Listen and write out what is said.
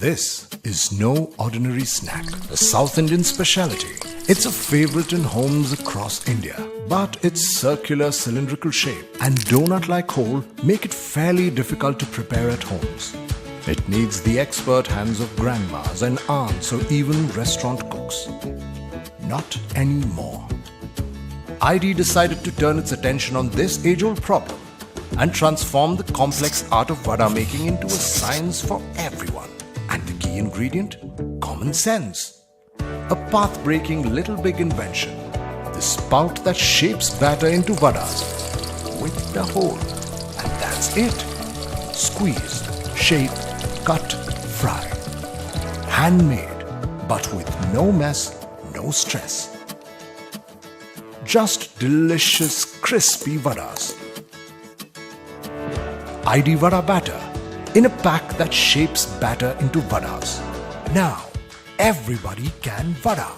This is no ordinary snack, a South Indian speciality. It's a favorite in homes across India, but its circular cylindrical shape and donut-like hole make it fairly difficult to prepare at homes. It needs the expert hands of grandmas and aunts or even restaurant cooks. Not anymore. ID decided to turn its attention on this age-old problem and transform the complex art of vada making into a science for everyone. And the key ingredient? Common sense. A path-breaking little big invention. The spout that shapes batter into vadas with the hole. And that's it. Squeeze, shape, cut, fry. Handmade, but with no mess, no stress. Just delicious, crispy vadas. ID Vada batter in a pack that shapes batter into vadas. Now, everybody can vada.